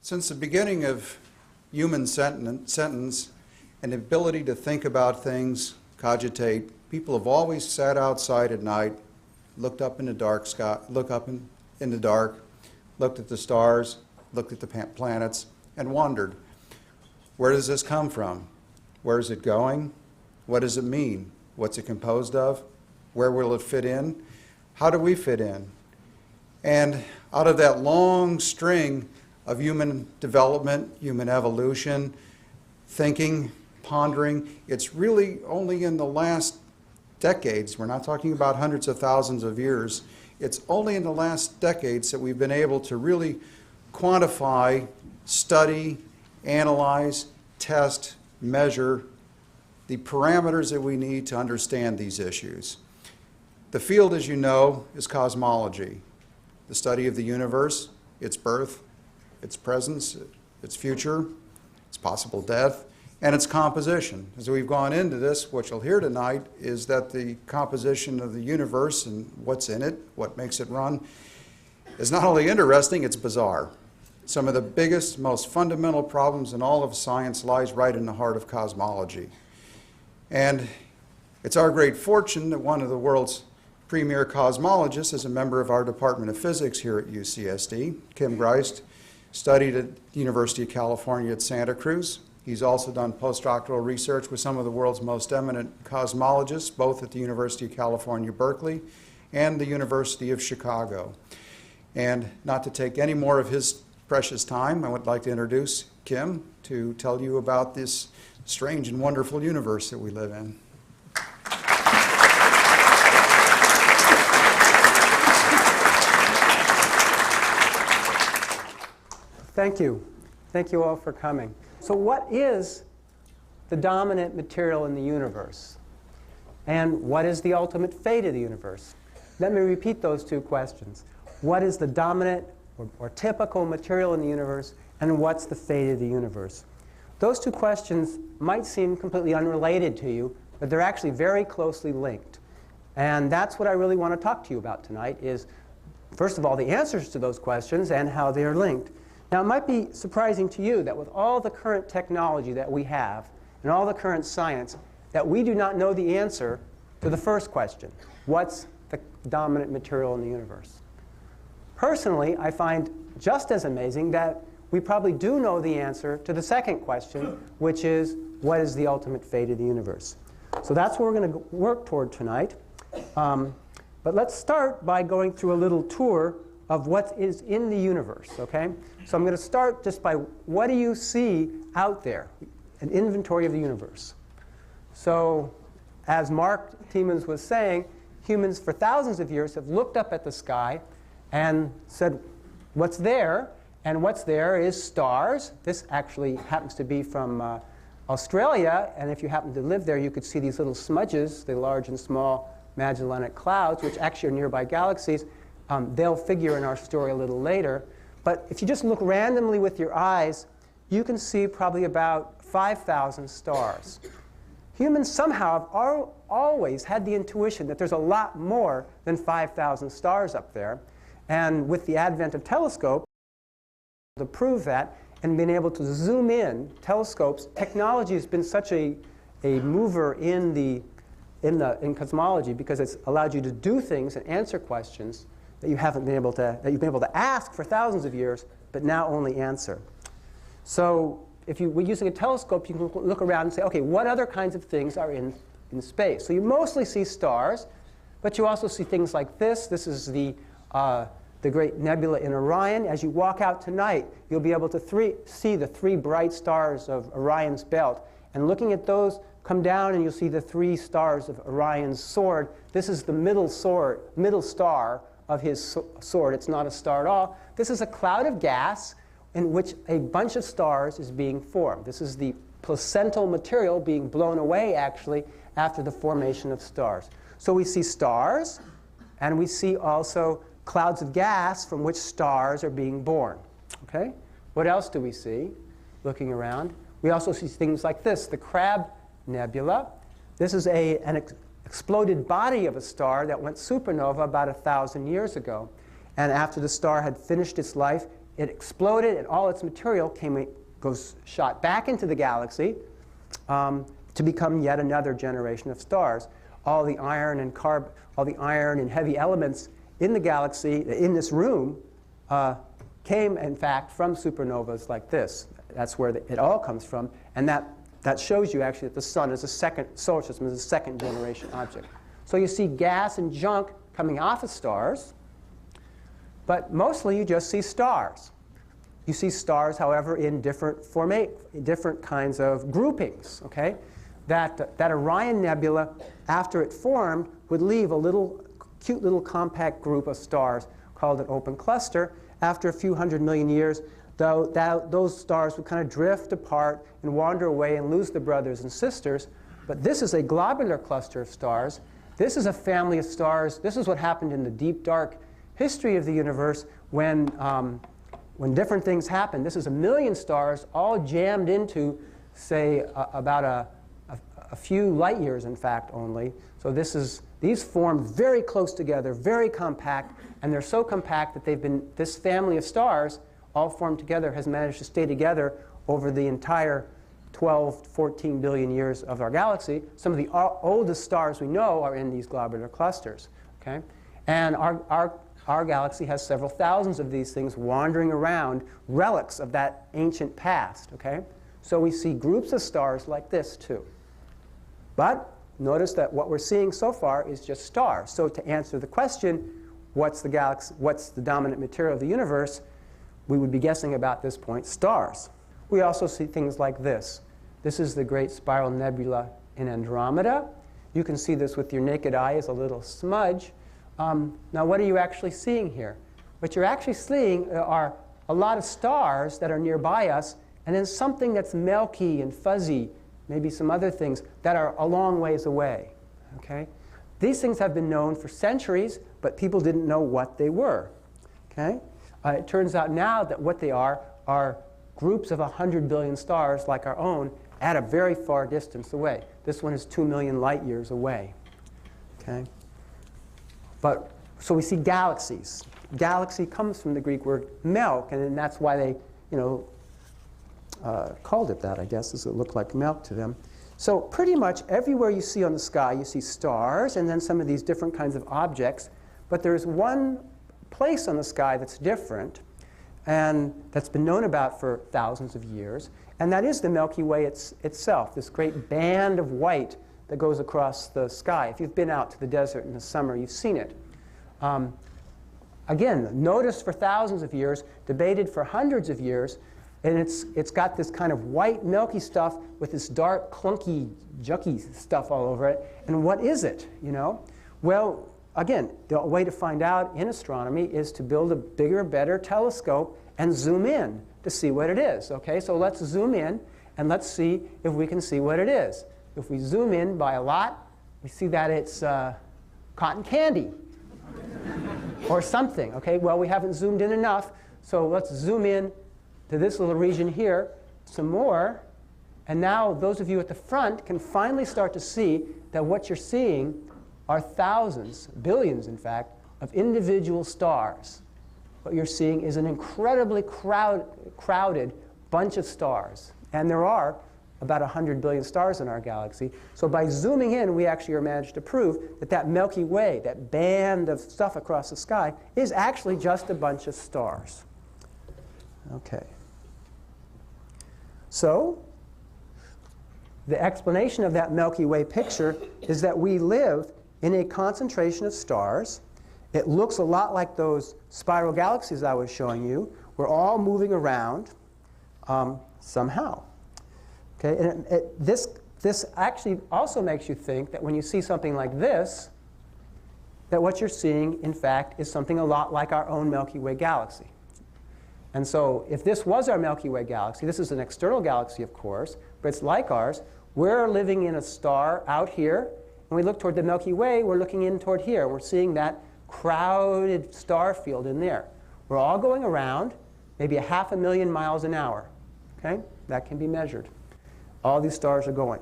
Since the beginning of human sentence and the ability to think about things, cogitate, people have always sat outside at night, looked up in the dark sky, in the dark, looked at the stars, looked at the planets, and wondered, where does this come from? Where is it going? What does it mean? What's it composed of? Where will it fit in? How do we fit in? And out of that long string of human development, human evolution, thinking, pondering, it's really only in the last decades, we're not talking about hundreds of thousands of years, it's only in the last decades that we've been able to really quantify, study, analyze, test, measure the parameters that we need to understand these issues. The field, as you know, is cosmology, the study of the universe, its birth, its presence, its future, its possible death, and its composition. As we've gone into this, what you'll hear tonight is that the composition of the universe and what's in it, what makes it run, is not only interesting, it's bizarre. Some of the biggest, most fundamental problems in all of science lies right in the heart of cosmology. And it's our great fortune that one of the world's premier cosmologists is a member of our Department of Physics here at UCSD, Kim Griest, studied at the University of California at Santa Cruz. He's also done postdoctoral research with some of the world's most eminent cosmologists, both at the University of California, Berkeley, and the University of Chicago. And not to take any more of his precious time, I would like to introduce Kim to tell you about this strange and wonderful universe that we live in. Thank you. Thank you all for coming. So what is the dominant material in the universe? And what is the ultimate fate of the universe? Let me repeat those two questions. What is the dominant or typical material in the universe? And what's the fate of the universe? Those two questions might seem completely unrelated to you, but they're actually very closely linked. And that's what I really want to talk to you about tonight is, first of all, the answers to those questions and how they are linked. Now, it might be surprising to you that with all the current technology that we have and all the current science, that we do not know the answer to the first question. What's the dominant material in the universe? Personally, I find just as amazing that we probably do know the answer to the second question, which is, what is the ultimate fate of the universe? So that's what we're going to work toward tonight. But let's start by going through a little tour of what is in the universe, okay? So I'm going to start just by what do you see out there, an inventory of the universe. So as Mark Tiemens was saying, humans for thousands of years have looked up at the sky and said, what's there? And what's there is stars. This actually happens to be from Australia, and if you happen to live there, you could see these little smudges, the large and small Magellanic Clouds, which actually are nearby galaxies. They'll figure in our story a little later. But if you just look randomly with your eyes, you can see probably about 5,000 stars. Humans somehow have always had the intuition that there's a lot more than 5,000 stars up there. And with the advent of telescopes, to prove that and being able to zoom in telescopes, technology has been such a mover in cosmology because it's allowed you to do things and answer questions that you've been able to ask for thousands of years, but now only answer. So if you were using a telescope, you can look around and say, okay, what other kinds of things are in space? So you mostly see stars, but you also see things like this. This is the great nebula in Orion. As you walk out tonight, you'll be able to see the three bright stars of Orion's belt. And looking at those, come down and you'll see the three stars of Orion's sword. This is the middle star of his sword. It's not a star at all. This is a cloud of gas in which a bunch of stars is being formed. This is the placental material being blown away, actually, after the formation of stars. So we see stars, and we see also clouds of gas from which stars are being born. Okay? What else do we see looking around? We also see things like this, the Crab Nebula. This is an exploded body of a star that went supernova about 1,000 years ago. And after the star had finished its life, it exploded, and all its material shot back into the galaxy to become yet another generation of stars. All the iron and heavy elements in the galaxy, in this room, came, in fact, from supernovas like this. That's where it all comes from, and that shows you actually that the sun is solar system is a second generation object. So you see gas and junk coming off of stars, but mostly you just see stars. You see stars, however, in different kinds of groupings. Okay, that Orion Nebula, after it formed, would leave a cute little compact group of stars called an open cluster. After a few 100 million years, those stars would kind of drift apart and wander away and lose their brothers and sisters. But this is a globular cluster of stars. This is a family of stars. This is what happened in the deep, dark history of the universe when different things happened. This is 1 million stars all jammed into, say, about a few light years, in fact, only. So these formed very close together, very compact, and they're so compact that this family of stars, all formed together, has managed to stay together over the entire 12, 14 billion years of our galaxy. Some of the oldest stars we know are in these globular clusters. Okay? And our galaxy has several thousands of these things wandering around, relics of that ancient past. Okay? So we see groups of stars like this, too. But notice that what we're seeing so far is just stars. So to answer the question, what's the dominant material of the universe, we would be guessing about this point stars. We also see things like this. This is the Great Spiral Nebula in Andromeda. You can see this with your naked eye as a little smudge. Now, what are you actually seeing here? What you're actually seeing are a lot of stars that are nearby us, and then something that's milky and fuzzy, maybe some other things that are a long ways away. Okay? These things have been known for centuries, but people didn't know what they were. Okay? It turns out now that what they are groups of 100 billion stars like our own at a very far distance away. This one is 2 million light years away. Okay? So we see galaxies. Galaxy comes from the Greek word milk, and that's why they called it that, I guess, as it looked like milk to them. So pretty much everywhere you see on the sky, you see stars and then some of these different kinds of objects. But there's one place on the sky that's different and that's been known about for thousands of years, and that is the Milky Way itself, this great band of white that goes across the sky. If you've been out to the desert in the summer, you've seen it. Again, noticed for thousands of years, debated for hundreds of years, and it's got this kind of white, milky stuff with this dark, clunky, jucky stuff all over it. And what is it, Well, again, the way to find out in astronomy is to build a bigger, better telescope and zoom in to see what it is. Okay, so let's zoom in and let's see if we can see what it is. If we zoom in by a lot, we see that it's cotton candy or something. Okay, well, we haven't zoomed in enough, so let's zoom in to this little region here some more. And now those of you at the front can finally start to see that what you're seeing are thousands, billions in fact, of individual stars. What you're seeing is an incredibly crowded bunch of stars. And there are about 100 billion stars in our galaxy. So by zooming in, we actually are managed to prove that Milky Way, that band of stuff across the sky, is actually just a bunch of stars. Okay. So the explanation of that Milky Way picture is that we live in a concentration of stars. It looks a lot like those spiral galaxies I was showing you. We're all moving around somehow. Okay? And this actually also makes you think that when you see something like this, that what you're seeing, in fact, is something a lot like our own Milky Way galaxy. And so if this was our Milky Way galaxy, this is an external galaxy, of course, but it's like ours. We're living in a star out here. When we look toward the Milky Way, we're looking in toward here. We're seeing that crowded star field in there. We're all going around maybe 500,000 miles an hour. Okay? That can be measured. All these stars are going.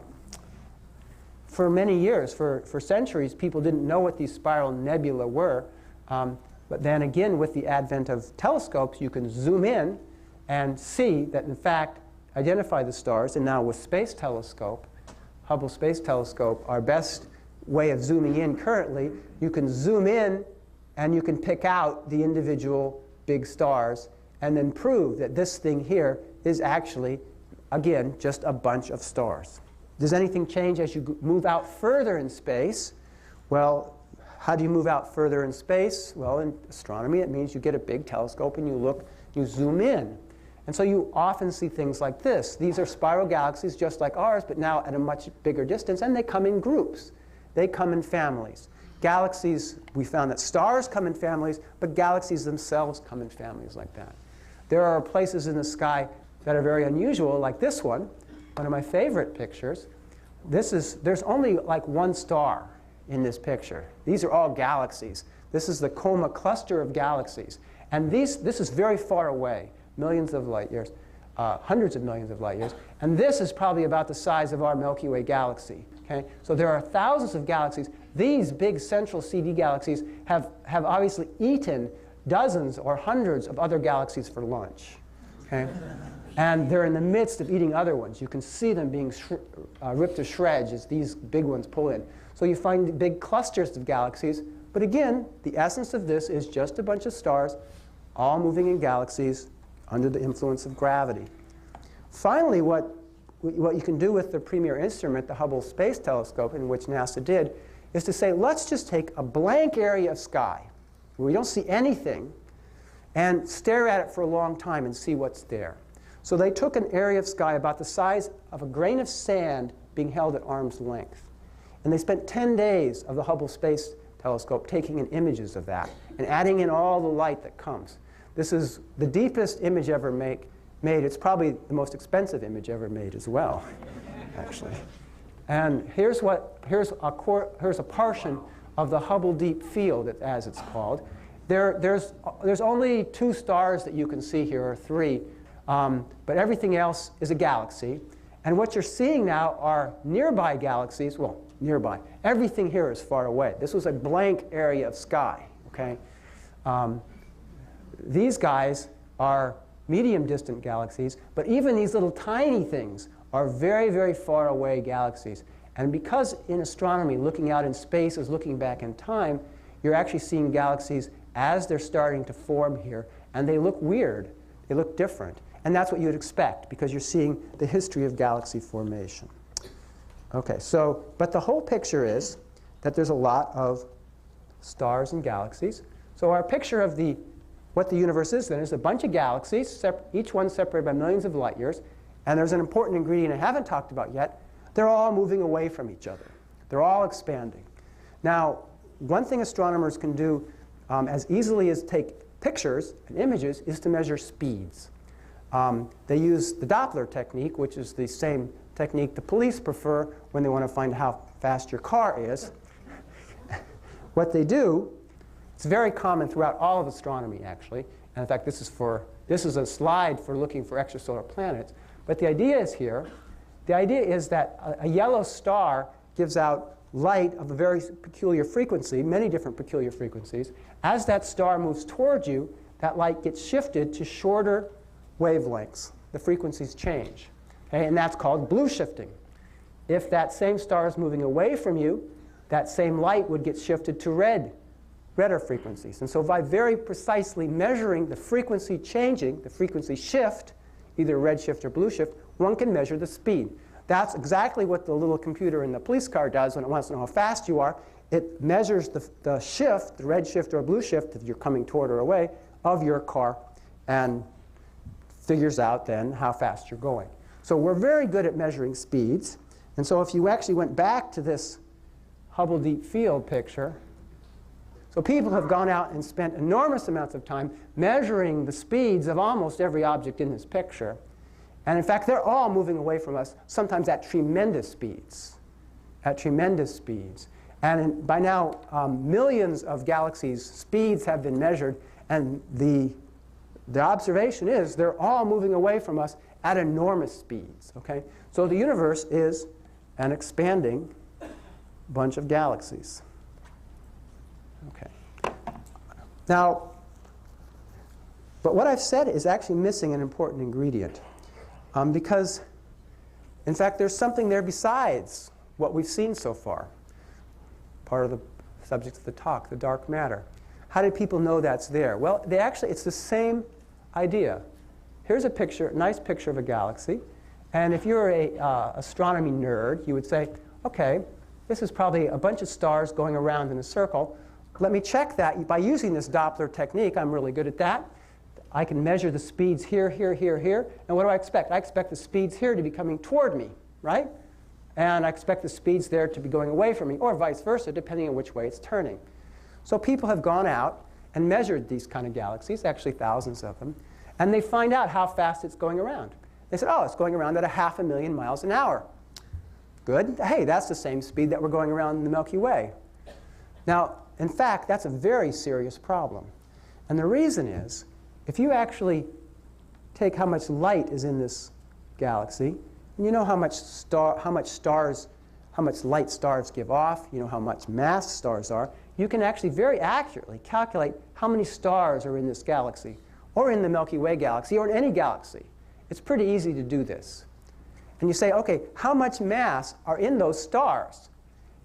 For many years, for centuries, people didn't know what these spiral nebulae were. But then again, with the advent of telescopes, you can zoom in and see that, in fact, identify the stars. And now with Space Telescope, Hubble Space Telescope, our best way of zooming in currently, you can zoom in and you can pick out the individual big stars and then prove that this thing here is actually, again, just a bunch of stars. Does anything change as you move out further in space? Well, how do you move out further in space? Well, in astronomy, it means you get a big telescope and you look, you zoom in. And so you often see things like this. These are spiral galaxies just like ours, but now at a much bigger distance, and they come in groups. They come in families. Galaxies, we found that stars come in families, but galaxies themselves come in families like that. There are places in the sky that are very unusual, like this one of my favorite pictures. There's only like one star in this picture. These are all galaxies. This is the Coma cluster of galaxies. And this is very far away, millions of light years, hundreds of millions of light years. And this is probably about the size of our Milky Way galaxy. Okay? So there are thousands of galaxies. These big central CD galaxies have obviously eaten dozens or hundreds of other galaxies for lunch. Okay? And they're in the midst of eating other ones. You can see them being ripped to shreds as these big ones pull in. So you find big clusters of galaxies. But again, the essence of this is just a bunch of stars all moving in galaxies under the influence of gravity. Finally, what you can do with the premier instrument, the Hubble Space Telescope, in which NASA did, is to say, let's just take a blank area of sky where we don't see anything and stare at it for a long time and see what's there. So they took an area of sky about the size of a grain of sand being held at arm's length. And they spent 10 days of the Hubble Space Telescope taking in images of that and adding in all the light that comes. This is the deepest image ever made. It's probably the most expensive image ever made as well, actually. And here's a portion of the Hubble Deep Field, as it's called. There's only 2 stars that you can see here, or 3. But everything else is a galaxy. And what you're seeing now are nearby galaxies. Well, nearby. Everything here is far away. This was a blank area of sky. Okay? These guys are medium-distant galaxies. But even these little tiny things are very, very far away galaxies. And because in astronomy, looking out in space is looking back in time, you're actually seeing galaxies as they're starting to form here. And they look weird. They look different. And that's what you'd expect, because you're seeing the history of galaxy formation. OK, but the whole picture is that there's a lot of stars and galaxies. So our picture of what the universe is then is a bunch of galaxies, each one separated by millions of light years. And there's an important ingredient I haven't talked about yet. They're all moving away from each other. They're all expanding. Now, one thing astronomers can do as easily as take pictures and images is to measure speeds. They use the Doppler technique, which is the same technique the police prefer when they want to find how fast your car is. What they do, it's very common throughout all of astronomy, actually. And in fact, this is a slide for looking for extrasolar planets. But the idea is here. The idea is that a yellow star gives out light of a very peculiar frequency, many different peculiar frequencies. As that star moves towards you, that light gets shifted to shorter wavelengths. The frequencies change. Okay? And that's called blue shifting. If that same star is moving away from you, that same light would get shifted to redder frequencies. And so by very precisely measuring the frequency changing, the frequency shift, either red shift or blue shift, one can measure the speed. That's exactly what the little computer in the police car does when it wants to know how fast you are. It measures the shift, the red shift or blue shift, if you're coming toward or away, of your car, and figures out then how fast you're going. So we're very good at measuring speeds. And so if you actually went back to this Hubble Deep Field picture, so people have gone out and spent enormous amounts of time measuring the speeds of almost every object in this picture. And in fact, they're all moving away from us, sometimes at tremendous speeds. At tremendous speeds. And by now, millions of galaxies' speeds have been measured. And the observation is they're all moving away from us at enormous speeds. Okay? So the universe is an expanding bunch of galaxies. Okay. Now, but what I've said is actually missing an important ingredient. Because, in fact, there's something there besides what we've seen so far. Part of the subject of the talk, the dark matter. How did people know that's there? Well, it's the same idea. Here's a picture, nice picture of a galaxy. And if you're an astronomy nerd, you would say, OK, this is probably a bunch of stars going around in a circle. Let me check that by using this Doppler technique. I'm really good at that. I can measure the speeds here, here, here, here. And what do I expect? I expect the speeds here to be coming toward me, right? And I expect the speeds there to be going away from me, or vice versa, depending on which way it's turning. So people have gone out and measured these kind of galaxies, actually thousands of them, and they find out how fast it's going around. They said, oh, it's going around at 500,000 miles an hour. Good. Hey, that's the same speed that we're going around in the Milky Way. Now, in fact, that's a very serious problem. And the reason is, if you actually take how much light is in this galaxy, and you know how much light stars give off, you know how much mass stars are, you can actually very accurately calculate how many stars are in this galaxy, or in the Milky Way galaxy, or in any galaxy. It's pretty easy to do this. And you say, OK, how much mass are in those stars?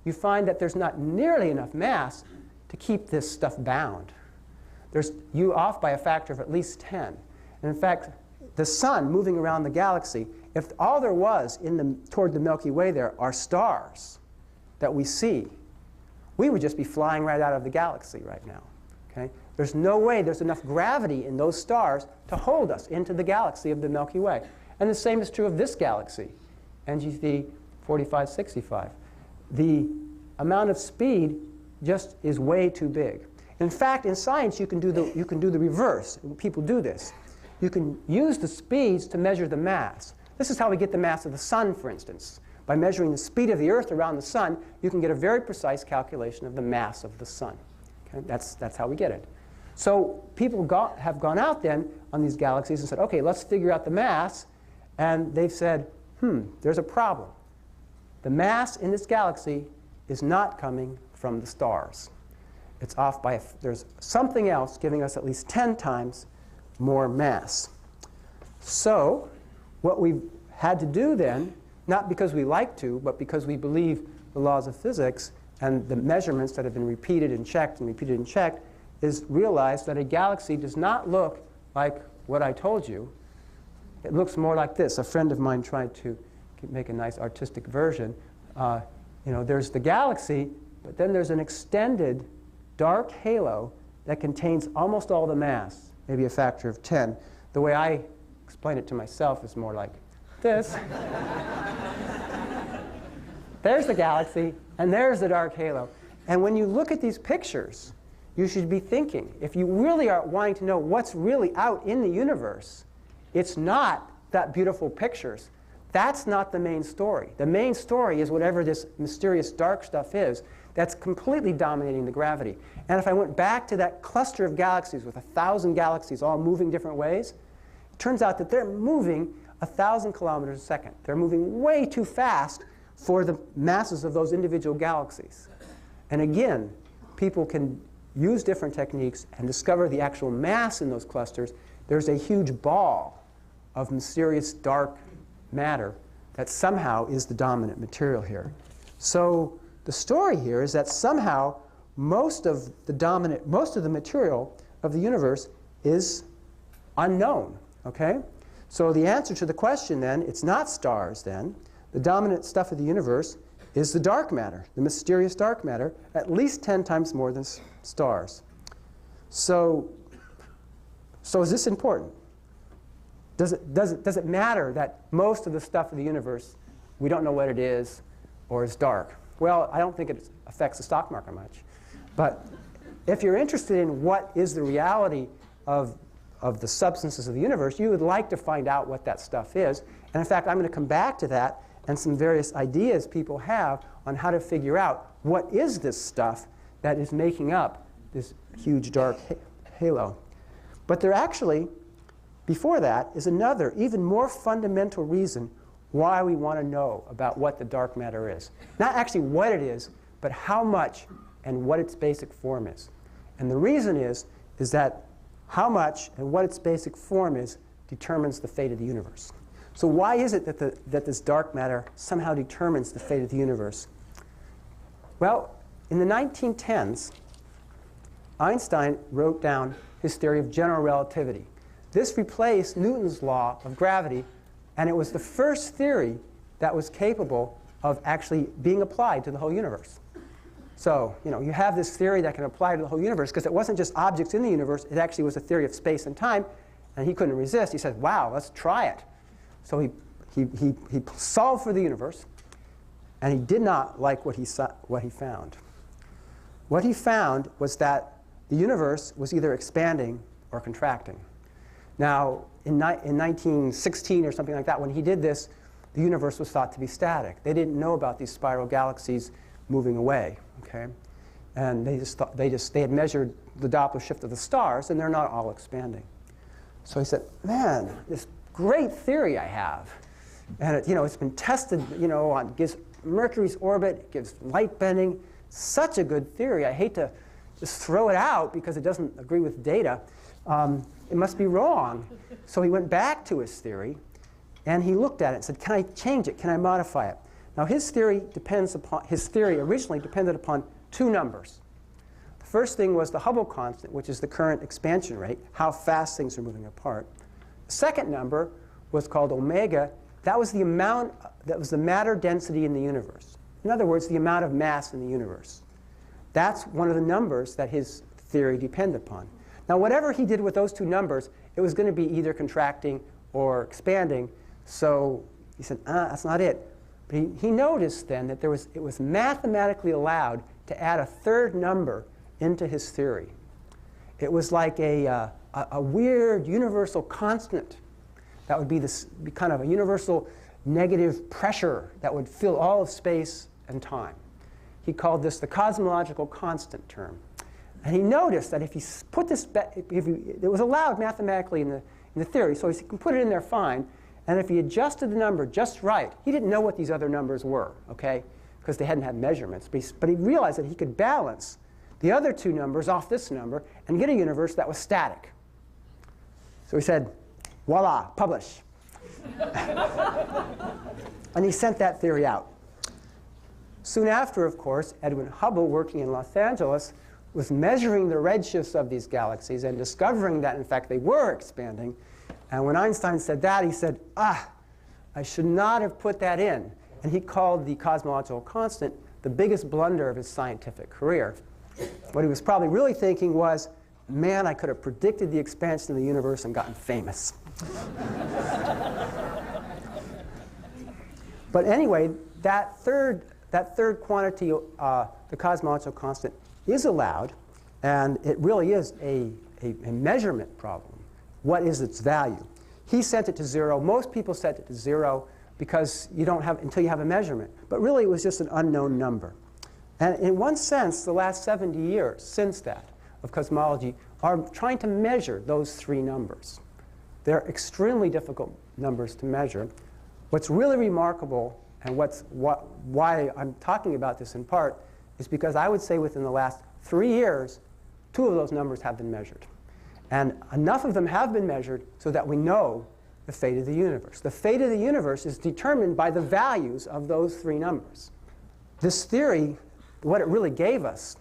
You find that there's not nearly enough mass to keep this stuff bound. You off by a factor of at least 10. And in fact, the sun moving around the galaxy, if all there was toward the Milky Way there are stars that we see, we would just be flying right out of the galaxy right now. Okay? There's no way there's enough gravity in those stars to hold us into the galaxy of the Milky Way. And the same is true of this galaxy, NGC 4565. The amount of speed just is way too big. In fact, in science, you can do the reverse. People do this. You can use the speeds to measure the mass. This is how we get the mass of the sun, for instance. By measuring the speed of the Earth around the sun, you can get a very precise calculation of the mass of the sun. Okay? That's how we get it. So people have gone out then on these galaxies and said, OK, let's figure out the mass. And they've said, there's a problem. The mass in this galaxy is not coming from the stars. It's off by there's something else giving us at least 10 times more mass. So what we've had to do then, not because we like to, but because we believe the laws of physics and the measurements that have been repeated and checked, is realize that a galaxy does not look like what I told you. It looks more like this. A friend of mine tried to make a nice artistic version. There's the galaxy, but then there's an extended dark halo that contains almost all the mass, maybe a factor of 10. The way I explain it to myself is more like this. There's the galaxy, and there's the dark halo. And when you look at these pictures, you should be thinking, if you really are wanting to know what's really out in the universe, it's not that beautiful pictures. That's not the main story. The main story is whatever this mysterious dark stuff is that's completely dominating the gravity. And if I went back to that cluster of galaxies with 1,000 galaxies all moving different ways, it turns out that they're moving 1,000 kilometers a second. They're moving way too fast for the masses of those individual galaxies. And again, people can use different techniques and discover the actual mass in those clusters. There's a huge ball of mysterious dark matter that somehow is the dominant material here. So the story here is that somehow most of the material of the universe is unknown. Okay? So the answer to the question then, it's not stars then. The dominant stuff of the universe is the dark matter, the mysterious dark matter, at least 10 times more than stars. So is this important? Does it matter that most of the stuff of the universe, we don't know what it is or is dark? Well, I don't think it affects the stock market much. But if you're interested in what is the reality of the substances of the universe, you would like to find out what that stuff is. And in fact, I'm going to come back to that and some various ideas people have on how to figure out what is this stuff that is making up this huge dark halo. But there actually, before that, is another, even more fundamental reason why we want to know about what the dark matter is. Not actually what it is, but how much and what its basic form is. And the reason is is that how much and what its basic form is determines the fate of the universe. So why is it that this dark matter somehow determines the fate of the universe? Well, in the 1910s, Einstein wrote down his theory of general relativity. This replaced Newton's law of gravity, and it was the first theory that was capable of actually being applied to the whole universe. So, you have this theory that can apply to the whole universe, because it wasn't just objects in the universe, it actually was a theory of space and time, and he couldn't resist. He said, wow, let's try it. So he solved for the universe, and he did not like what he found. What he found was that the universe was either expanding or contracting. Now, in 1916 or something like that, when he did this, the universe was thought to be static. They didn't know about these spiral galaxies moving away, okay? And they had measured the Doppler shift of the stars, and they're not all expanding. So he said, man, this great theory I have, and it's been tested, on gives Mercury's orbit, it gives light bending, such a good theory. I hate to just throw it out because it doesn't agree with data. It must be wrong. So he went back to his theory, and he looked at it and said, can I change it? Can I modify it? Now his theory originally depended upon two numbers. The first thing was the Hubble constant, which is the current expansion rate, how fast things are moving apart. The second number was called omega. That was the matter density in the universe. In other words, the amount of mass in the universe. That's one of the numbers that his theory depended upon. Now, whatever he did with those two numbers, it was going to be either contracting or expanding. So he said, that's not it. But he noticed then that it was mathematically allowed to add a third number into his theory. It was like a weird universal constant that would be kind of a universal negative pressure that would fill all of space and time. He called this the cosmological constant term. And he noticed that if he put this, it was allowed mathematically in the theory, so he can put it in there fine. And if he adjusted the number just right, he didn't know what these other numbers were, okay, because they hadn't had measurements. But he realized that he could balance the other two numbers off this number and get a universe that was static. So he said, voila, publish. And he sent that theory out. Soon after, of course, Edwin Hubble, working in Los Angeles, was measuring the redshifts of these galaxies and discovering that, in fact, they were expanding. And when Einstein said that, he said, I should not have put that in. And he called the cosmological constant the biggest blunder of his scientific career. What he was probably really thinking was, man, I could have predicted the expansion of the universe and gotten famous. But anyway, that third quantity, the cosmological constant, is allowed, and it really is a measurement problem. What is its value? He sent it to 0. Most people set it to 0 because you don't have until you have a measurement. But really, it was just an unknown number. And in one sense, the last 70 years since that of cosmology are trying to measure those three numbers. They're extremely difficult numbers to measure. What's really remarkable, and why I'm talking about this in part, is because I would say within the last 3 years, 2 of those numbers have been measured. And enough of them have been measured so that we know the fate of the universe. The fate of the universe is determined by the values of those 3 numbers. This theory, what it really gave us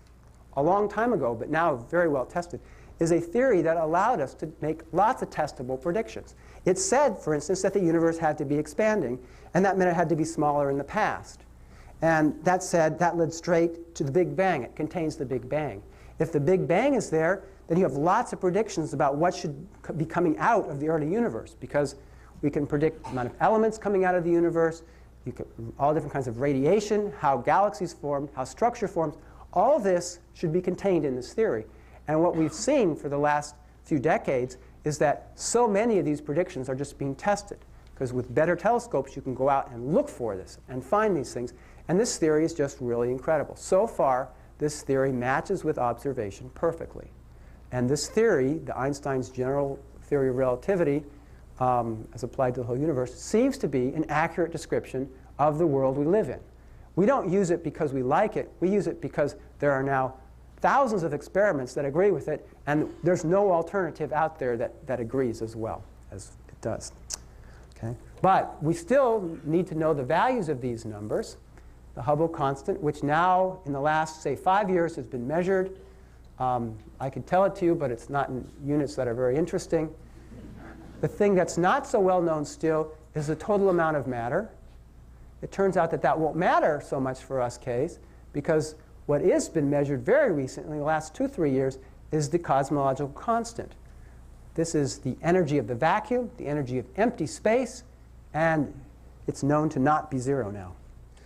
a long time ago, but now very well tested, is a theory that allowed us to make lots of testable predictions. It said, for instance, that the universe had to be expanding, and that meant it had to be smaller in the past. And that led straight to the Big Bang. It contains the Big Bang. If the Big Bang is there, then you have lots of predictions about what should be coming out of the early universe, because we can predict the amount of elements coming out of the universe, all different kinds of radiation, how galaxies formed, how structure forms. All this should be contained in this theory. And what we've seen for the last few decades is that so many of these predictions are just being tested, because with better telescopes you can go out and look for this and find these things. And this theory is just really incredible. So far, this theory matches with observation perfectly. And this theory, the Einstein's general theory of relativity, as applied to the whole universe, seems to be an accurate description of the world we live in. We don't use it because we like it. We use it because there are now thousands of experiments that agree with it, and there's no alternative out there that agrees as well as it does. Okay? But we still need to know the values of these numbers. The Hubble constant, which now in the last, say, 5 years has been measured. I could tell it to you, but it's not in units that are very interesting. The thing that's not so well known still is the total amount of matter. It turns out that that won't matter so much for us case, because what has been measured very recently, the last 2-3 years, is the cosmological constant. This is the energy of the vacuum, the energy of empty space, and it's known to not be zero now.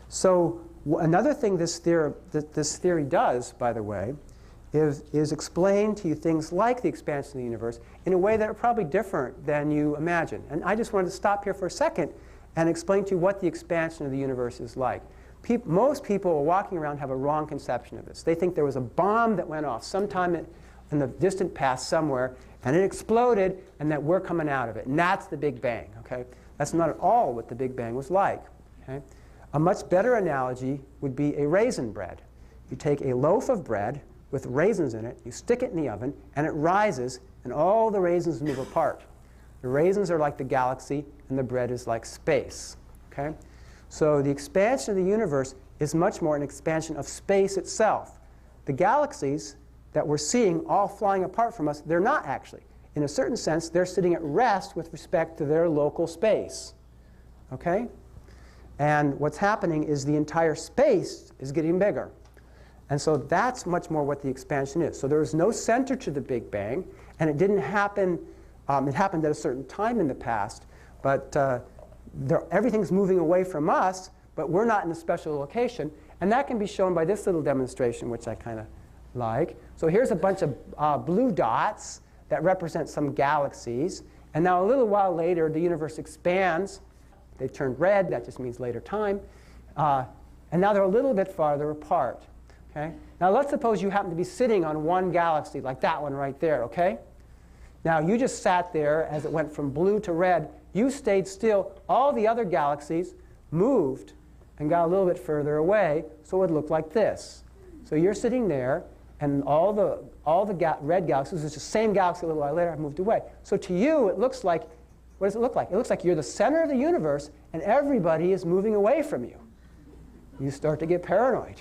So another thing this theory does, by the way, is explain to you things like the expansion of the universe in a way that are probably different than you imagine. And I just wanted to stop here for a second and explain to you what the expansion of the universe is like. Most people walking around have a wrong conception of this. They think there was a bomb that went off sometime in the distant past somewhere, and it exploded, and that we're coming out of it. And that's the Big Bang. Okay? That's not at all what the Big Bang was like. Okay? A much better analogy would be a raisin bread. You take a loaf of bread with raisins in it, you stick it in the oven, and it rises, and all the raisins move apart. The raisins are like the galaxy, and the bread is like space. Okay? So the expansion of the universe is much more an expansion of space itself. The galaxies that we're seeing all flying apart from us, they're not actually. In a certain sense, they're sitting at rest with respect to their local space. Okay? And what's happening is the entire space is getting bigger. And so that's much more what the expansion is. So there is no center to the Big Bang, and it didn't happen, it happened at a certain time in the past, but everything's moving away from us, but we're not in a special location. And that can be shown by this little demonstration, which I kind of like. So here's a bunch of blue dots that represent some galaxies. And now a little while later, the universe expands. They turned red. That just means later time. And now they're a little bit farther apart. Okay? Now let's suppose you happen to be sitting on one galaxy, like that one right there. Okay? Now you just sat there as it went from blue to red. You stayed still. All the other galaxies moved and got a little bit further away, so it would look like this. So you're sitting there, and all the red galaxies, it's the same galaxy a little while later, have moved away. So to you, it looks like, what does it look like? It looks like you're the center of the universe, and everybody is moving away from you. You start to get paranoid.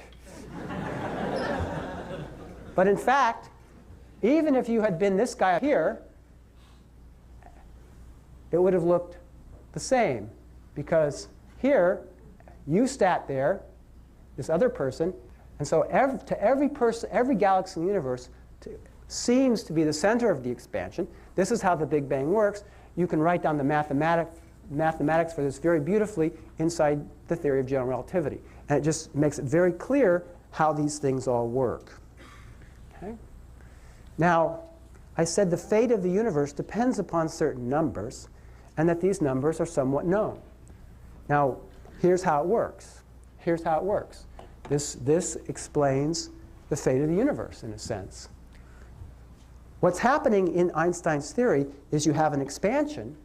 But in fact, even if you had been this guy here, it would have looked the same, because here you sat there, this other person, and so every galaxy in the universe seems to be the center of the expansion. This is how the Big Bang works. You can write down the mathematics for this very beautifully inside the theory of general relativity, and it just makes it very clear how these things all work. Okay? Now, I said the fate of the universe depends upon certain numbers, and that these numbers are somewhat known. Now, here's how it works. Here's how it works. This explains the fate of the universe, in a sense. What's happening in Einstein's theory is you have an expansion,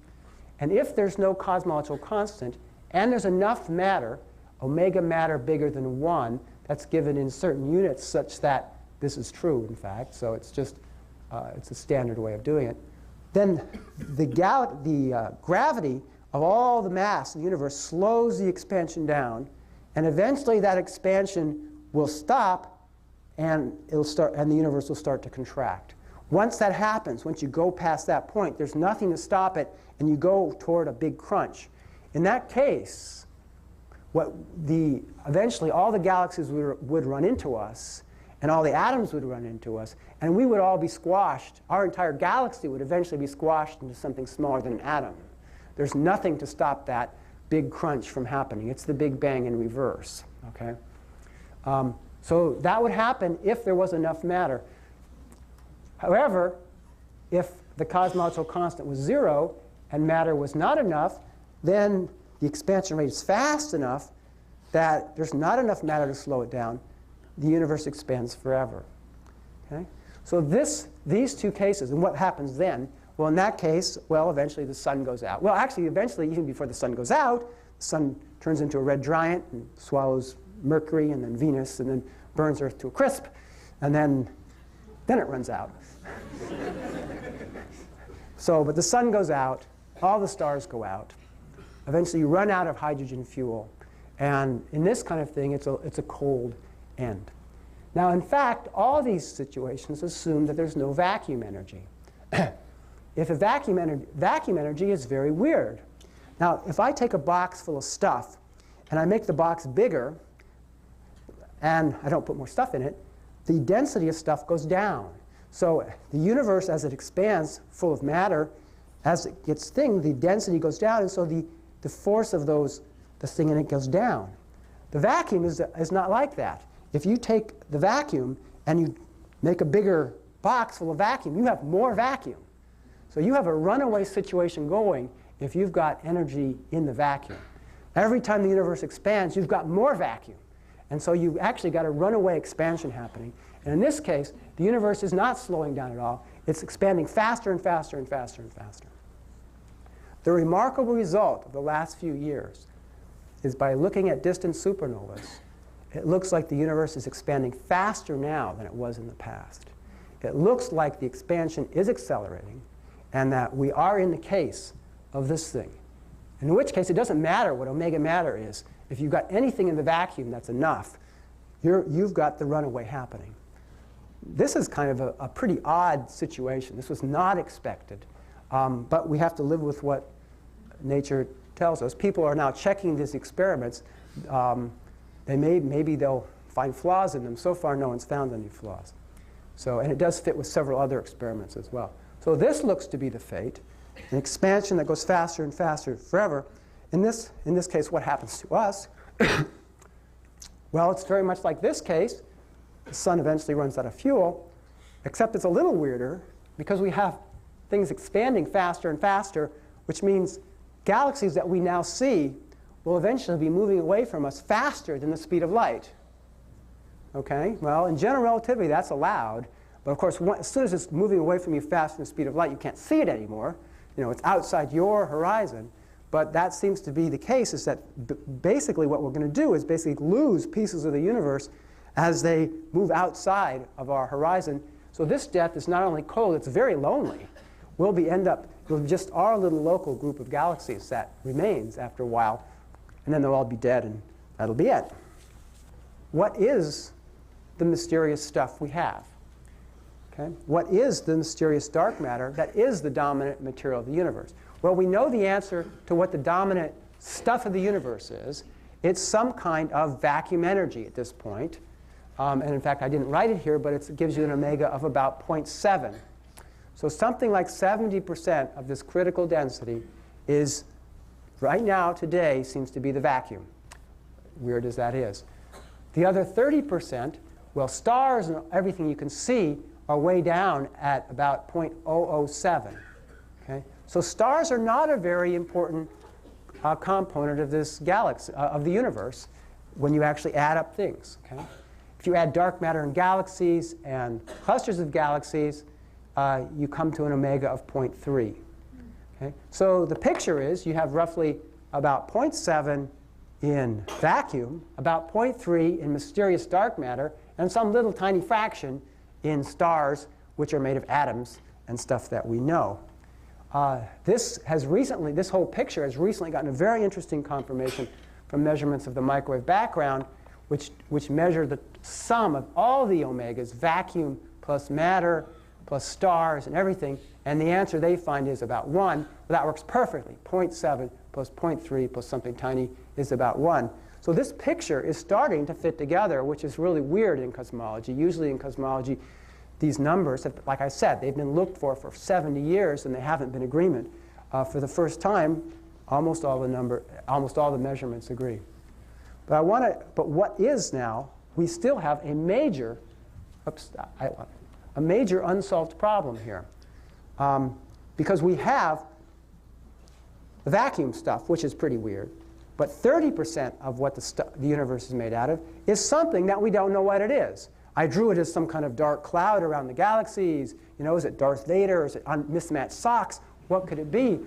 and if there's no cosmological constant, and there's enough matter, omega matter bigger than 1, that's given in certain units such that this is true, in fact, so it's just it's a standard way of doing it. Then the gravity of all the mass in the universe slows the expansion down, and eventually that expansion will stop, and the universe will start to contract. Once that happens, once you go past that point, there's nothing to stop it, and you go toward a big crunch. In that case, eventually all the galaxies would run into us, and all the atoms would run into us, and we would all be squashed. Our entire galaxy would eventually be squashed into something smaller than an atom. There's nothing to stop that big crunch from happening. It's the Big Bang in reverse. Okay? So that would happen if there was enough matter. However, if the cosmological constant was 0 and matter was not enough, then the expansion rate is fast enough that there's not enough matter to slow it down. The universe expands forever. Okay? So these two cases, and what happens then? Well, in that case, well, eventually the sun goes out. Well, actually, eventually, even before the sun goes out, the sun turns into a red giant and swallows Mercury and then Venus and then burns Earth to a crisp. And then Then it runs out. So, but the sun goes out, all the stars go out. Eventually you run out of hydrogen fuel. And in this kind of thing, it's a cold end. Now, in fact, all these situations assume that there's no vacuum energy. If a vacuum energy is very weird. Now, if I take a box full of stuff and I make the box bigger and I don't put more stuff in it, the density of stuff goes down. So the universe, as it expands full of matter, as it gets thin, the density goes down, and so the force of the thing in it goes down. The vacuum is not like that. If you take the vacuum and you make a bigger box full of vacuum, you have more vacuum. So you have a runaway situation going if you've got energy in the vacuum. Every time the universe expands, you've got more vacuum. And so you've actually got a runaway expansion happening. And in this case, the universe is not slowing down at all. It's expanding faster and faster and faster and faster. The remarkable result of the last few years is by looking at distant supernovas, it looks like the universe is expanding faster now than it was in the past. It looks like the expansion is accelerating and that we are in the case of this thing. In which case, it doesn't matter what omega matter is. If you've got anything in the vacuum that's enough, you've got the runaway happening. This is kind of a pretty odd situation. This was not expected. But we have to live with what nature tells us. People are now checking these experiments. Maybe they'll find flaws in them. So far, no one's found any flaws. And it does fit with several other experiments as well. So this looks to be the fate, an expansion that goes faster and faster forever. In this case, what happens to us? Well, it's very much like this case. The sun eventually runs out of fuel, except it's a little weirder because we have things expanding faster and faster, which means galaxies that we now see will eventually be moving away from us faster than the speed of light. Okay? Well, in general relativity, that's allowed. But of course, as soon as it's moving away from you faster than the speed of light, you can't see it anymore. It's outside your horizon. But that seems to be the case, is that basically what we're going to do is basically lose pieces of the universe as they move outside of our horizon. So this death is not only cold, it's very lonely. We'll end up with just our little local group of galaxies that remains after a while, and then they'll all be dead, and that'll be it. What is the mysterious stuff we have? Okay? What is the mysterious dark matter that is the dominant material of the universe? Well, we know the answer to what the dominant stuff of the universe is. It's some kind of vacuum energy at this point. And in fact, I didn't write it here, but it gives you an omega of about 0.7. So something like 70% of this critical density is, right now, today, seems to be the vacuum, weird as that is. The other 30%, well, stars and everything you can see are way down at about 0.007. Okay? So stars are not a very important component of this galaxy, of the universe, when you actually add up things. Okay? If you add dark matter in galaxies and clusters of galaxies, you come to an omega of 0.3. Okay? So the picture is you have roughly about 0.7 in vacuum, about 0.3 in mysterious dark matter, and some little tiny fraction in stars, which are made of atoms and stuff that we know. This whole picture has recently gotten a very interesting confirmation from measurements of the microwave background, which measure the sum of all the omegas, vacuum plus matter plus stars and everything, and the answer they find is about 1. Well, that works perfectly. 0.7 plus 0.3 plus something tiny is about 1. So this picture is starting to fit together, which is really weird in cosmology. Usually in cosmology, these numbers, like I said, they've been looked for 70 years, and they haven't been agreement. For the first time, almost all the measurements agree. But what is now? We still have a major unsolved problem here, because we have the vacuum stuff, which is pretty weird. But 30% of what the universe is made out of is something that we don't know what it is. I drew it as some kind of dark cloud around the galaxies. Is it Darth Vader? Is it mismatched socks? What could it be?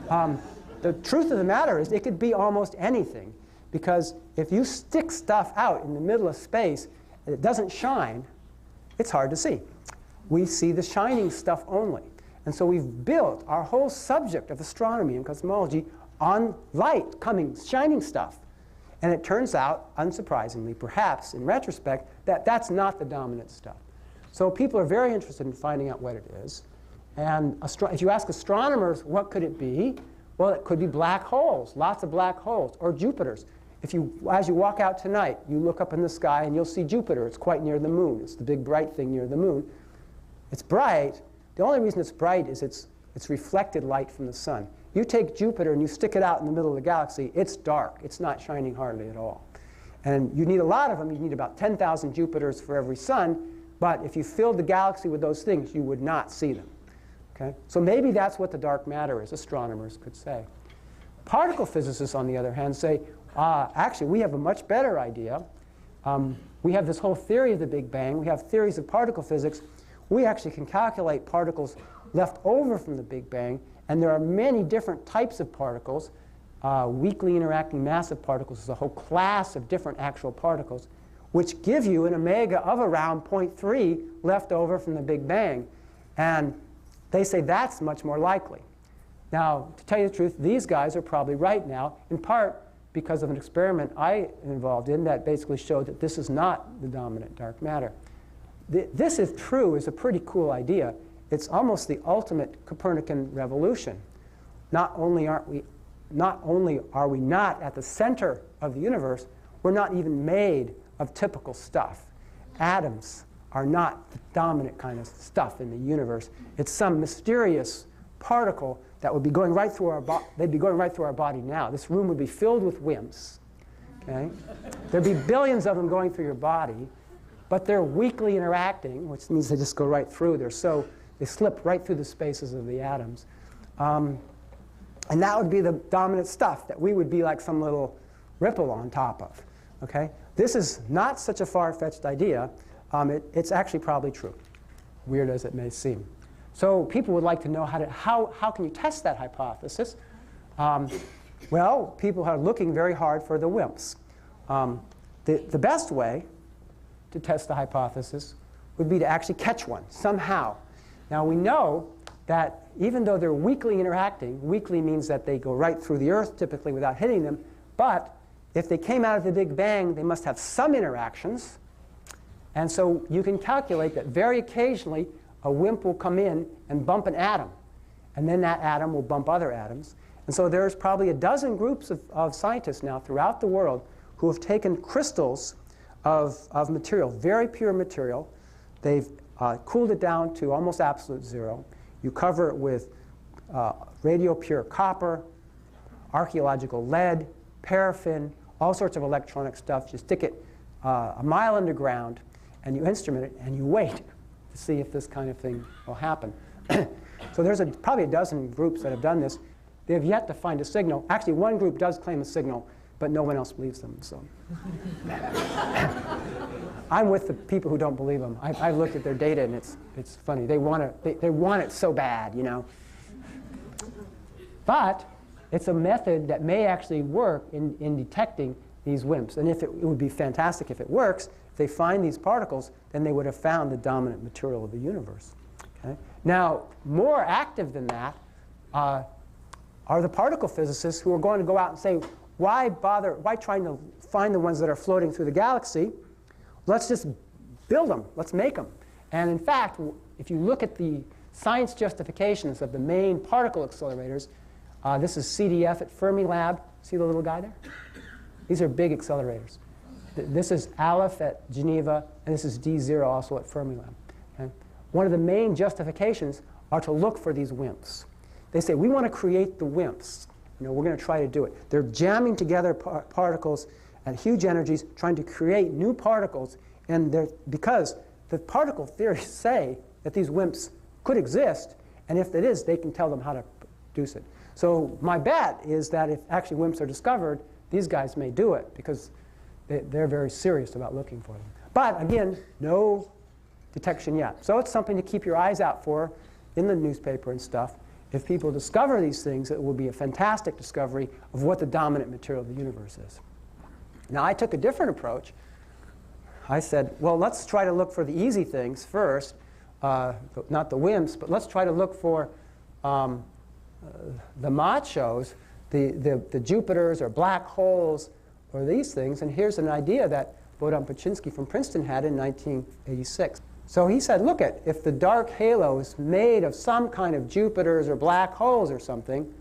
The truth of the matter is it could be almost anything. Because if you stick stuff out in the middle of space and it doesn't shine, it's hard to see. we see the shining stuff only. And so we've built our whole subject of astronomy and cosmology on light, shining stuff. And it turns out, unsurprisingly, perhaps in retrospect, that that's not the dominant stuff. So people are very interested in finding out what it is. And if you ask astronomers, what could it be? Well, it could be black holes, lots of black holes, or Jupiters. As you walk out tonight, you look up in the sky and you'll see Jupiter. It's quite near the moon. It's the big bright thing near the moon. It's bright. The only reason it's bright is it's reflected light from the sun. You take Jupiter and you stick it out in the middle of the galaxy, it's dark. It's not shining hardly at all. And you need a lot of them. You need about 10,000 Jupiters for every sun. But if you filled the galaxy with those things, you would not see them. Okay? So maybe that's what the dark matter is, astronomers could say. Particle physicists, on the other hand, say, actually, we have a much better idea. We have this whole theory of the Big Bang. We have theories of particle physics. We actually can calculate particles left over from the Big Bang. And there are many different types of particles. Weakly interacting massive particles is a whole class of different actual particles, which give you an omega of around 0.3 left over from the Big Bang. And they say that's much more likely. Now, to tell you the truth, these guys are probably right now, in part because of an experiment I involved in that basically showed that this is not the dominant dark matter. This, if true, is a pretty cool idea. It's almost the ultimate Copernican revolution. Not only are we not at the center of the universe, we're not even made of typical stuff. Atoms are not the dominant kind of stuff in the universe. It's some mysterious particle that would be going right through our body. They'd be going right through our body now. This room would be filled with WIMPs. Okay? There'd be billions of them going through your body, but they're weakly interacting, which means they just go right through. They slip right through the spaces of the atoms. And that would be the dominant stuff that we would be like some little ripple on top of. Okay? This is not such a far-fetched idea. It's actually probably true, weird as it may seem. So people would like to know how can you test that hypothesis? Well, people are looking very hard for the WIMPs. The best way to test the hypothesis would be to actually catch one somehow. Now we know that even though they're weakly interacting, weakly means that they go right through the Earth typically without hitting them, but if they came out of the Big Bang, they must have some interactions. And so you can calculate that very occasionally a WIMP will come in and bump an atom. And then that atom will bump other atoms. And so there's probably a dozen groups of scientists now throughout the world who have taken crystals of material, very pure material. They've cooled it down to almost absolute zero. You cover it with radio pure copper, archaeological lead, paraffin, all sorts of electronic stuff. You stick it a mile underground, and you instrument it, and you wait to see if this kind of thing will happen. So there's probably a dozen groups that have done this. They have yet to find a signal. Actually, one group does claim a signal, but no one else believes them. So I'm with the people who don't believe them. I've looked at their data, and it's funny. They want it so bad, you know. But it's a method that may actually work in detecting these WIMPs. And it would be fantastic if it works. If they find these particles, then they would have found the dominant material of the universe. Okay? Now, more active than that are the particle physicists who are going to go out and say, why trying to find the ones that are floating through the galaxy? Let's just build them. Let's make them. And in fact, if you look at the science justifications of the main particle accelerators, this is CDF at Fermilab. See the little guy there? These are big accelerators. This is Aleph at Geneva, and this is D0 also at Fermilab. Okay? One of the main justifications are to look for these WIMPs. They say, we want to create the WIMPs. You know, we're going to try to do it. They're jamming together particles at huge energies, trying to create new particles, and because the particle theories say that these WIMPs could exist, and if it is, they can tell them how to produce it. So my bet is that if actually WIMPs are discovered, these guys may do it, because they're very serious about looking for them. But again, no detection yet. So it's something to keep your eyes out for in the newspaper and stuff. If people discover these things, it will be a fantastic discovery of what the dominant material of the universe is. Now, I took a different approach. I said, well, let's try to look for the easy things first. not the WIMPs, but let's try to look for the machos, the Jupiters or black holes or these things. And here's an idea that Bohdan Paczynski from Princeton had in 1986. So he said, look if the dark halo is made of some kind of Jupiters or black holes or something,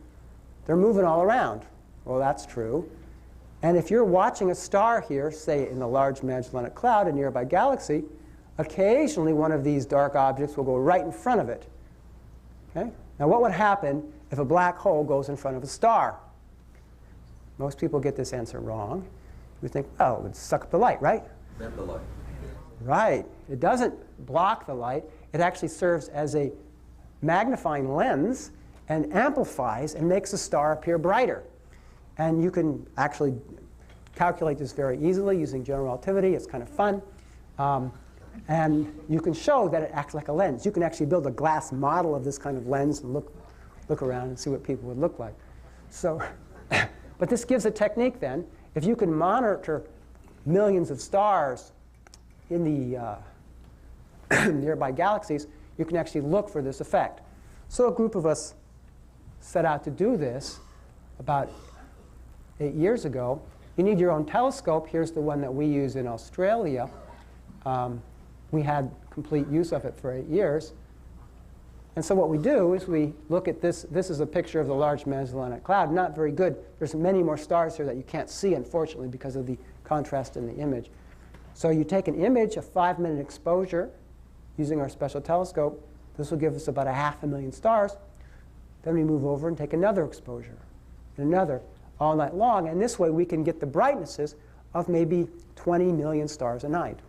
they're moving all around. Well, that's true. And if you're watching a star here, say in the Large Magellanic Cloud, a nearby galaxy, occasionally one of these dark objects will go right in front of it. Okay? Now, what would happen if a black hole goes in front of a star? Most people get this answer wrong. We think, oh, it would suck up the light, right? Bend the light. Right. It doesn't block the light. It actually serves as a magnifying lens and amplifies and makes the star appear brighter. And you can actually calculate this very easily using general relativity. It's kind of fun. And you can show that it acts like a lens. You can actually build a glass model of this kind of lens and look around and see what people would look like. So, but this gives a technique then. If you can monitor millions of stars in the nearby galaxies, you can actually look for this effect. So a group of us set out to do this about 8 years ago. You need your own telescope. Here's the one that we use in Australia. We had complete use of it for 8 years. And so what we do is we look at this. This is a picture of the Large Magellanic Cloud. Not very good. There's many more stars here that you can't see, unfortunately, because of the contrast in the image. So you take an image, a 5-minute exposure, using our special telescope. This will give us about 500,000 stars. Then we move over and take another exposure, and another, all night long. And this way we can get the brightnesses of maybe 20 million stars a night,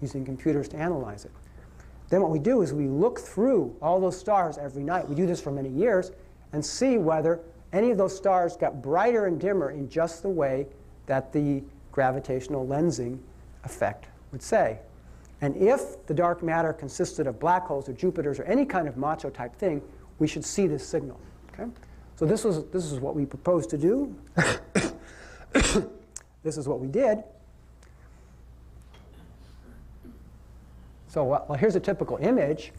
using computers to analyze it. Then what we do is we look through all those stars every night. We do this for many years and see whether any of those stars got brighter and dimmer in just the way that the gravitational lensing effect would say. And if the dark matter consisted of black holes or Jupiters or any kind of macho type thing, we should see this signal. Okay? So this is what we proposed to do. This is what we did. So well, here's a typical image.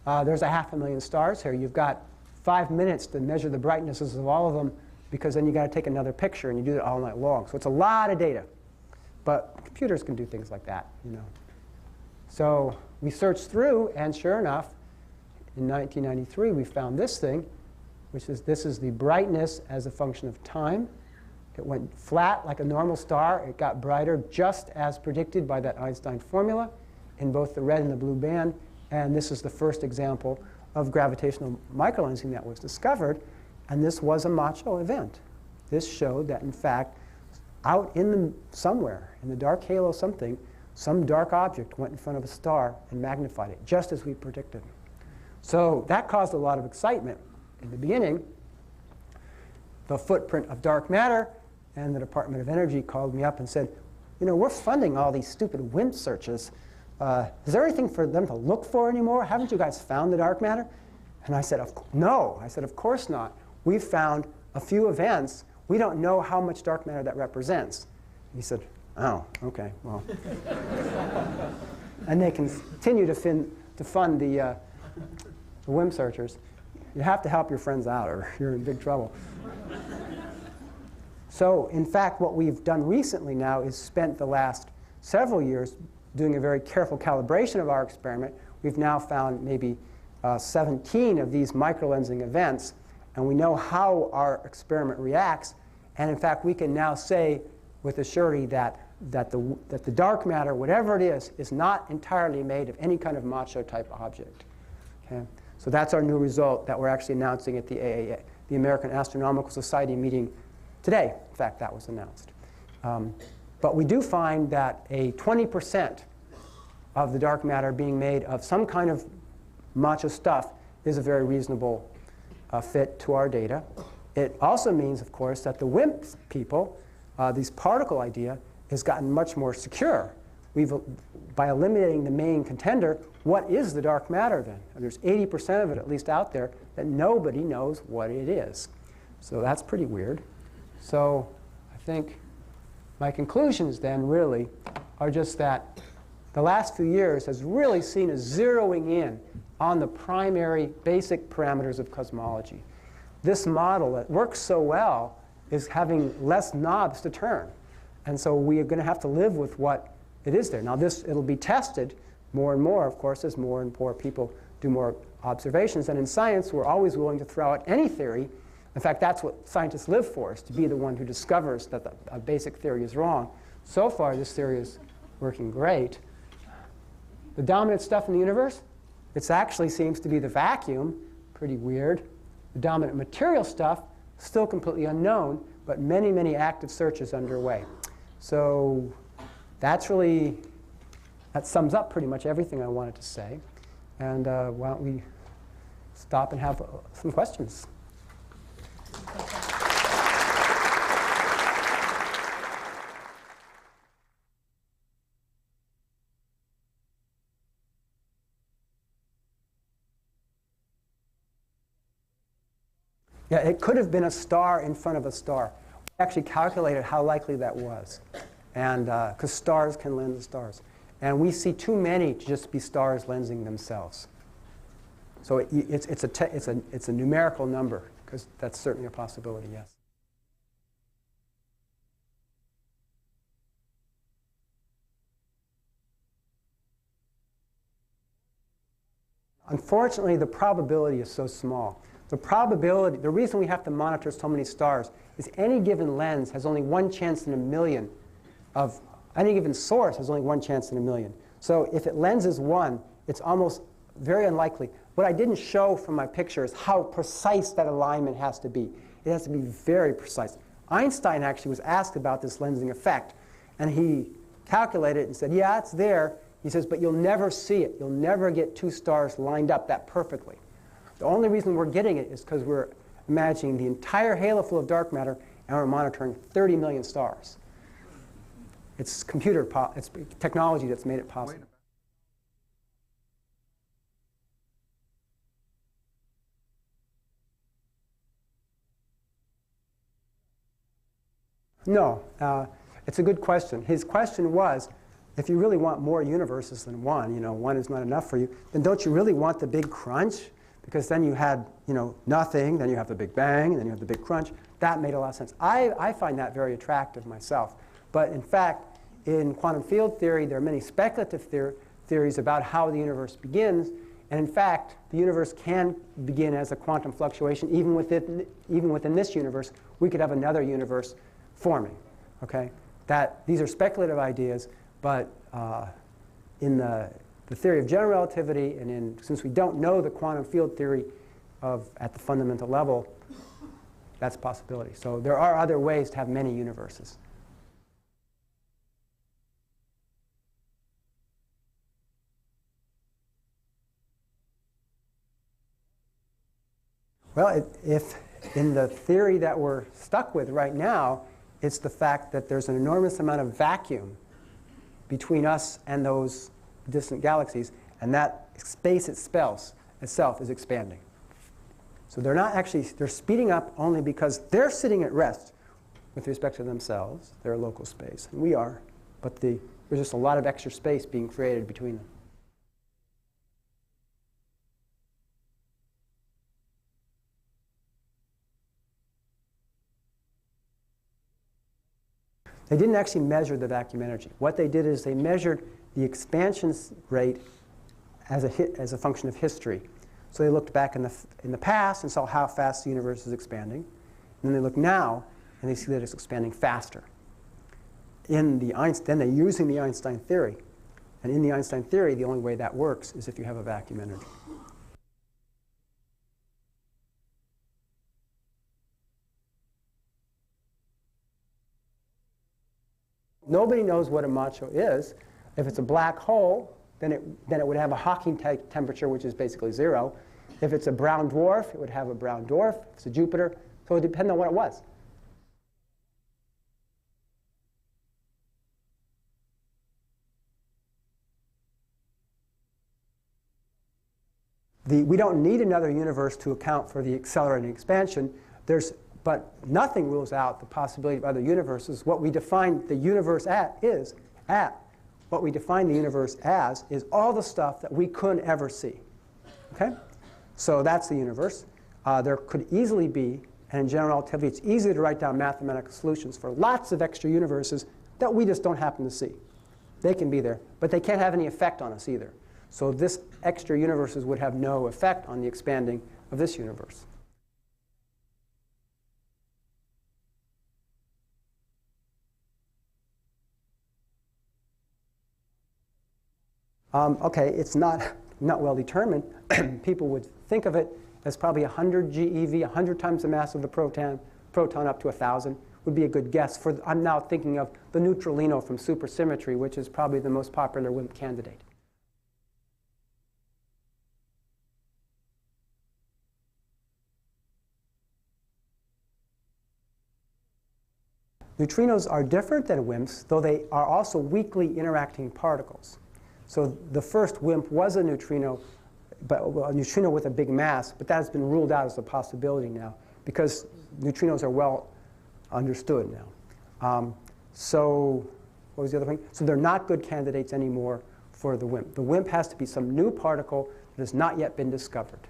There's 500,000 stars here. You've got 5 minutes to measure the brightnesses of all of them, because then you've got to take another picture, and you do it all night long. So it's a lot of data. But computers can do things like that, you know. So we searched through, and sure enough, in 1993, we found this thing, which is this is the brightness as a function of time. It went flat like a normal star. It got brighter just as predicted by that Einstein formula in both the red and the blue band. And this is the first example of gravitational microlensing that was discovered. And this was a macho event. This showed that, in fact, out in somewhere, in the dark halo something, some dark object went in front of a star and magnified it, just as we predicted. So that caused a lot of excitement in the beginning. The footprint of dark matter, and the Department of Energy called me up and said, you know, we're funding all these stupid WIMP searches. Is there anything for them to look for anymore? Haven't you guys found the dark matter? And I said, no. I said, of course not. We've found a few events. We don't know how much dark matter that represents. And he said, oh, OK, well. And they continue to fund the WIMP searchers. You have to help your friends out, or you're in big trouble. So in fact, what we've done recently now is spent the last several years doing a very careful calibration of our experiment. We've now found maybe 17 of these microlensing events, and we know how our experiment reacts. And in fact, we can now say with a surety that the dark matter, whatever it is not entirely made of any kind of macho type object. Okay? So that's our new result that we're actually announcing at the AAA, the American Astronomical Society meeting today. In fact, that was announced. But we do find that a 20% of the dark matter being made of some kind of macho stuff is a very reasonable fit to our data. It also means, of course, that the WIMP people, this particle idea, has gotten much more secure. By eliminating the main contender, what is the dark matter then? And there's 80% of it at least out there that nobody knows what it is. So that's pretty weird. So I think my conclusions then really are just that the last few years has really seen a zeroing in on the primary basic parameters of cosmology. This model that works so well is having less knobs to turn. And so we are going to have to live with what it is there. Now it'll be tested more and more, of course, as more and more people do more observations. And in science, we're always willing to throw out any theory. In fact, that's what scientists live for, is to be the one who discovers that a basic theory is wrong. So far, this theory is working great. The dominant stuff in the universe, it actually seems to be the vacuum. Pretty weird. The dominant material stuff, still completely unknown, but many, many active searches underway. So that sums up pretty much everything I wanted to say. And why don't we stop and have some questions? Yeah, it could have been a star in front of a star. We actually calculated how likely that was, and because stars can lens stars. And we see too many to just be stars lensing themselves. So it's a numerical number, because that's certainly a possibility, yes. Unfortunately, the probability is so small. The reason we have to monitor so many stars is any given lens has only one chance in a million of, any given source has only one chance in a million. So if it lenses one, it's almost very unlikely. What I didn't show from my picture is how precise that alignment has to be. It has to be very precise. Einstein actually was asked about this lensing effect, and he calculated it and said, yeah, it's there. He says, but you'll never see it. You'll never get two stars lined up that perfectly. The only reason we're getting it is because we're imagining the entire halo full of dark matter, and we're monitoring 30 million stars. It's it's technology that's made it possible. No, it's a good question. His question was, if you really want more universes than one, one is not enough for you, then don't you really want the big crunch? Because then you had, nothing, then you have the Big Bang, and then you have the big crunch. That made a lot of sense. I find that very attractive myself. But in fact, in quantum field theory, there are many speculative theories about how the universe begins. And in fact, the universe can begin as a quantum fluctuation. Even within this universe, we could have another universe forming. Okay? These are speculative ideas, but in the theory of general relativity, and since we don't know the quantum field theory at the fundamental level, that's a possibility. So there are other ways to have many universes. Well, if in the theory that we're stuck with right now, it's the fact that there's an enormous amount of vacuum between us and those distant galaxies, and that space itself is expanding. So they're speeding up only because they're sitting at rest with respect to themselves, their local space, and we are, but there's just a lot of extra space being created between them. They didn't actually measure the vacuum energy. What they did is they measured the expansion rate as a function of history. So they looked back in the past and saw how fast the universe is expanding. And then they look now, and they see that it's expanding faster. Then they're using the Einstein theory. And in the Einstein theory, the only way that works is if you have a vacuum energy. Nobody knows what a macho is. If it's a black hole, then it would have a Hawking temperature, which is basically 0. If it's a brown dwarf, it would have a brown dwarf. If it's a Jupiter, so it would depend on what it was. We don't need another universe to account for the accelerating expansion. But nothing rules out the possibility of other universes. What we define the universe what we define the universe as is all the stuff that we couldn't ever see. Okay? So that's the universe. There could easily be, and in general relativity, it's easy to write down mathematical solutions for lots of extra universes that we just don't happen to see. They can be there, but they can't have any effect on us either. So this extra universes would have no effect on the expanding of this universe. Okay, it's not well determined. People would think of it as probably 100 GeV, 100 times the mass of the proton up to 1,000 would be a good guess. I'm now thinking of the neutralino from supersymmetry, which is probably the most popular WIMP candidate. Neutrinos are different than WIMPs, though they are also weakly interacting particles. So the first WIMP was a neutrino, but a neutrino with a big mass, but that has been ruled out as a possibility now because neutrinos are well understood now. So what was the other thing? So they're not good candidates anymore for the WIMP. The WIMP has to be some new particle that has not yet been discovered.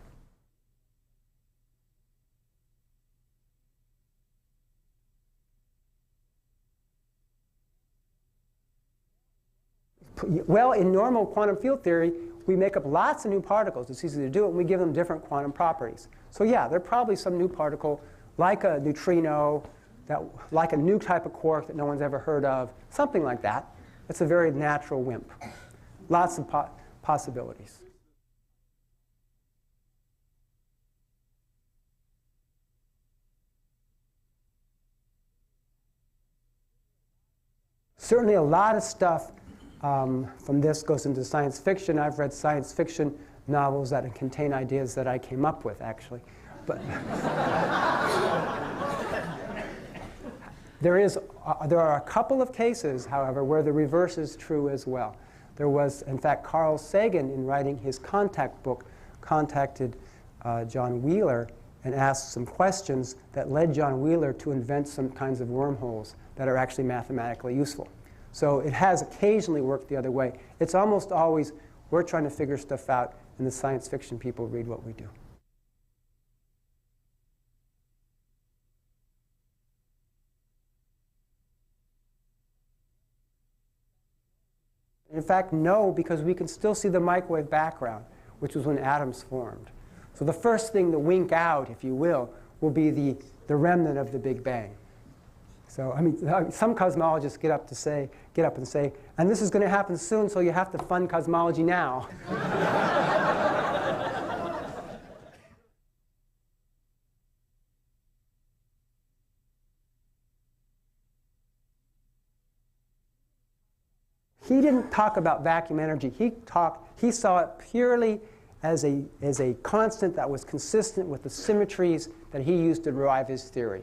Well, in normal quantum field theory, we make up lots of new particles. It's easy to do it, and we give them different quantum properties. So yeah, there are probably some new particle, like a neutrino, like a new type of quark that no one's ever heard of, something like that. It's a very natural WIMP. Lots of possibilities. Certainly a lot of stuff from this goes into science fiction. I've read science fiction novels that contain ideas that I came up with, actually. But there are a couple of cases, however, where the reverse is true as well. There was, in fact, Carl Sagan, in writing his contact book, contacted John Wheeler and asked some questions that led John Wheeler to invent some kinds of wormholes that are actually mathematically useful. So it has occasionally worked the other way. It's almost always we're trying to figure stuff out, and the science fiction people read what we do. In fact, no, because we can still see the microwave background, which was when atoms formed. So the first thing to wink out, if you will be the remnant of the Big Bang. So, I mean, some cosmologists get up and say, and this is going to happen soon, so you have to fund cosmology now. He didn't talk about vacuum energy. He saw it purely as a constant that was consistent with the symmetries that he used to derive his theory.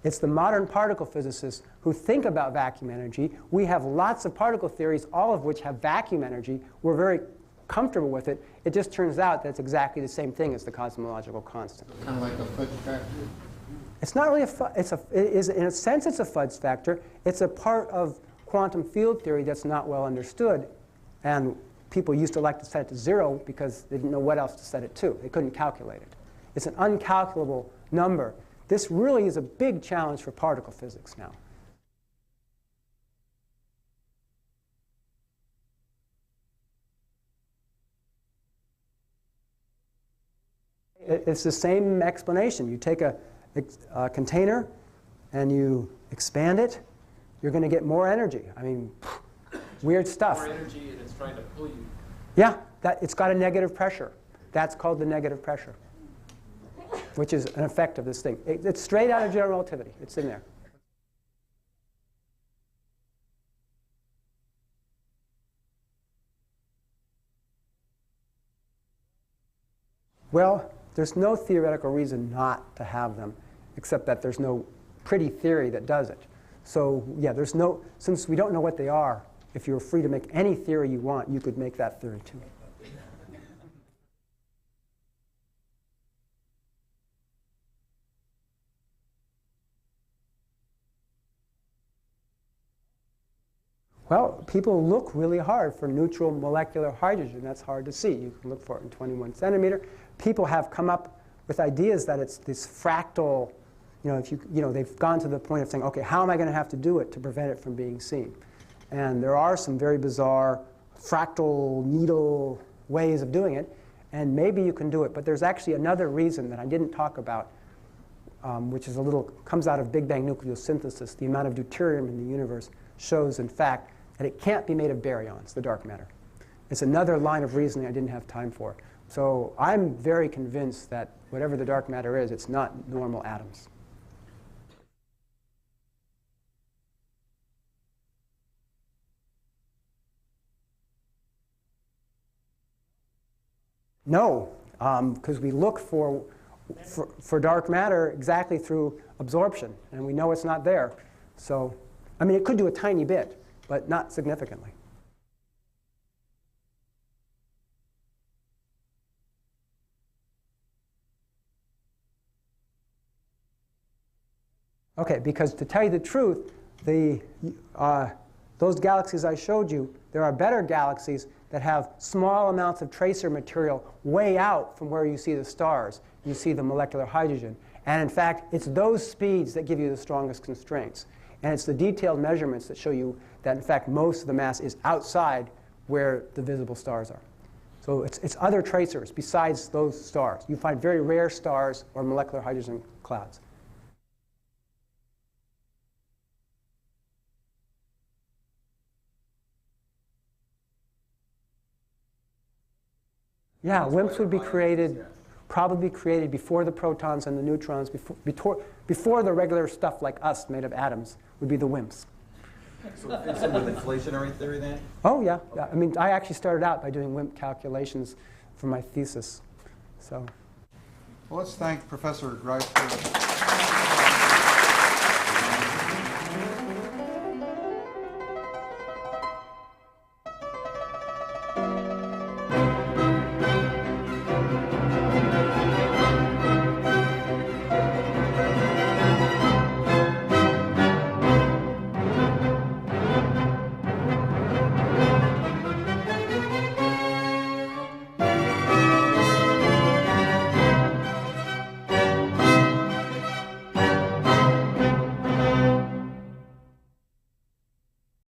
It's the modern particle physicists who think about vacuum energy. We have lots of particle theories, all of which have vacuum energy. We're very comfortable with it. It just turns out that it's exactly the same thing as the cosmological constant. Kind of like a fudge factor? It's not really in a sense, it's a fudge factor. It's a part of quantum field theory that's not well understood. And people used to like to set it to 0 because they didn't know what else to set it to. They couldn't calculate it. It's an uncalculable number. This really is a big challenge for particle physics now. It's the same explanation. You take a container and you expand it, you're going to get more energy. I mean, weird stuff. More energy and it's trying to pull you. Yeah, it's got a negative pressure. That's called the negative pressure, which is an effect of this thing. It's straight out of general relativity. It's in there. Well, there's no theoretical reason not to have them, except that there's no pretty theory that does it. So yeah, since we don't know what they are, if you're free to make any theory you want, you could make that theory too. Well, people look really hard for neutral molecular hydrogen. That's hard to see. You can look for it in 21 centimeter. People have come up with ideas that it's this fractal, they've gone to the point of saying, okay, how am I going to have to do it to prevent it from being seen? And there are some very bizarre fractal needle ways of doing it, and maybe you can do it. But there's actually another reason that I didn't talk about, which is comes out of Big Bang nucleosynthesis. The amount of deuterium in the universe shows, in fact, that it can't be made of baryons, the dark matter. It's another line of reasoning I didn't have time for. So I'm very convinced that whatever the dark matter is, it's not normal atoms. No, because we look for dark matter exactly through absorption, and we know it's not there. So, I mean, it could do a tiny bit, but not significantly. Okay, because to tell you the truth, those galaxies I showed you, there are better galaxies that have small amounts of tracer material way out from where you see the stars. You see the molecular hydrogen. And in fact, it's those speeds that give you the strongest constraints. And it's the detailed measurements that show you that, in fact, most of the mass is outside where the visible stars are. So it's other tracers besides those stars. You find very rare stars or molecular hydrogen clouds. Yeah, WIMPs would be created, probably created before the protons and the neutrons, before the regular stuff like us made of atoms would be the WIMPs. So it's some with inflationary theory then? Oh, yeah. I mean, I actually started out by doing WIMP calculations for my thesis. So. Well, let's thank Professor Griest for